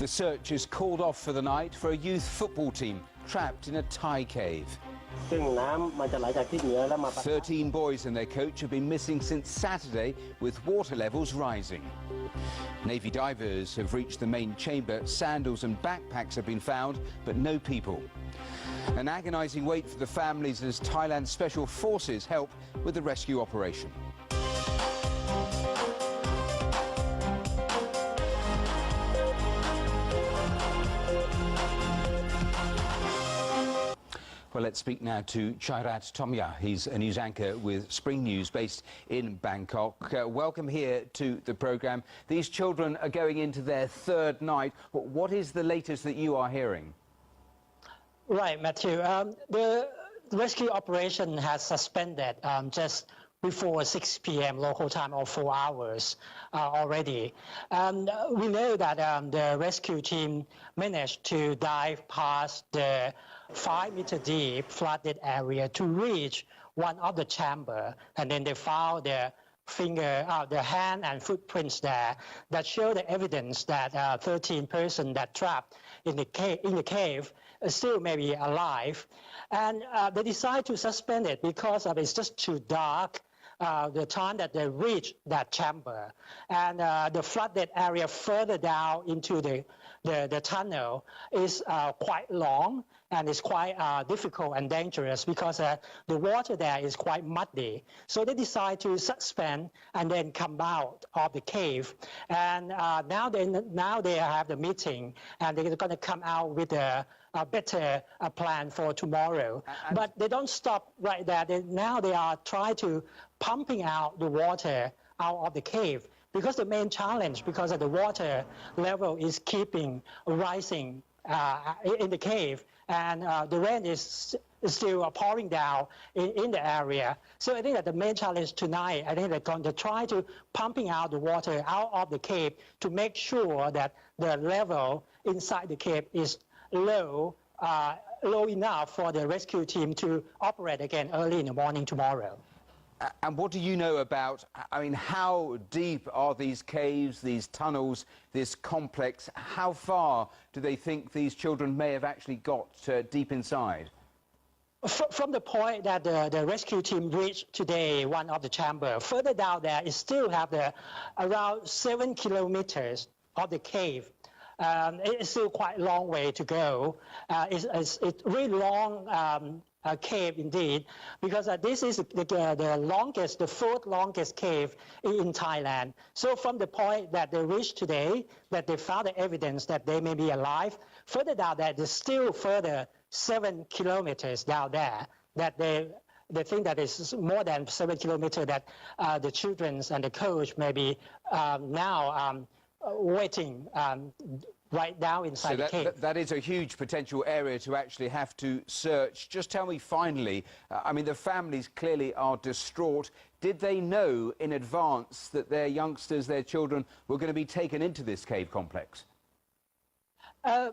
The search is called off for the night for a youth football team trapped in a Thai cave. 13 boys and their coach have been missing since Saturday, with water levels rising. Navy divers have reached the main chamber. Sandals and backpacks have been found, but no people. An agonising wait for the families as Thailand's special forces help with the rescue operation. Well, let's speak now to Thomya. He's a news anchor with Spring News based in Bangkok. Welcome here to the programme. These children are going into their third night. What is the latest that you are hearing? Right, Matthew. The rescue operation has suspended just before 6 p.m. local time, or 4 hours already. We know that the rescue team managed to dive past the 5-meter deep flooded area to reach one of the chamber, and then they found the hand and footprints there that show the evidence that 13 persons that trapped in the cave still may be alive. And they decided to suspend it because it's just too dark the time that they reach that chamber. And the flooded area further down into the tunnel is quite long, and it's quite difficult and dangerous because the water there is quite muddy. So they decide to suspend and then come out of the cave. And now they have the meeting, and they're going to come out with a better plan for tomorrow. But they don't stop right there. Now they are trying to pumping out the water out of the cave, because the main challenge, because of the water level is keeping rising in the cave, and the rain is still pouring down in the area. So I think that the main challenge tonight, I think they're going to try to pumping out the water out of the cave to make sure that the level inside the cave is low enough for the rescue team to operate again early in the morning tomorrow. And what do you know about, how deep are these caves, these tunnels, this complex? How far do they think these children may have actually got deep inside? From the point that the rescue team reached today, one of the chamber, further down there, it still have around 7 kilometers of the cave. It's still quite a long way to go. It's really long cave indeed, because this is the fourth longest cave in Thailand. So from the point that they reached today, that they found the evidence that they may be alive, further down there, there's still further 7 kilometers down there that they think that it's more than 7 kilometers that the children and the coach may be now waiting right down inside the cave. That is a huge potential area to actually have to search. Just tell me finally, the families clearly are distraught. Did they know in advance that their youngsters, their children, were going to be taken into this cave complex? I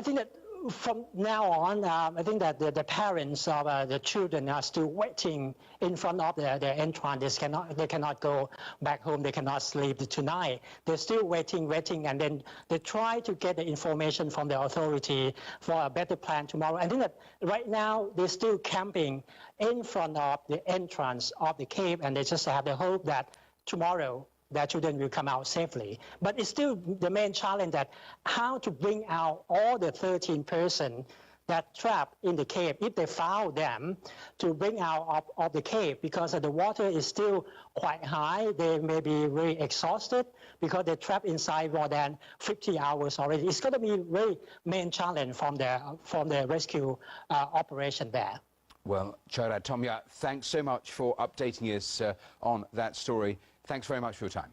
think that from now on, I think that the parents of the children are still waiting in front of the entrance. They cannot go back home. They cannot sleep tonight. They're still waiting, and then they try to get the information from the authority for a better plan tomorrow. I think that right now they're still camping in front of the entrance of the cave, and they just have the hope that tomorrow their children will come out safely. But it's still the main challenge, that how to bring out all the 13 persons that trapped in the cave, if they found them, to bring out of the cave, because the water is still quite high. They may be really exhausted because they're trapped inside more than 50 hours already. It's going to be a really main challenge from the rescue operation there. Well, Thomya, thanks so much for updating us on that story. Thanks very much for your time.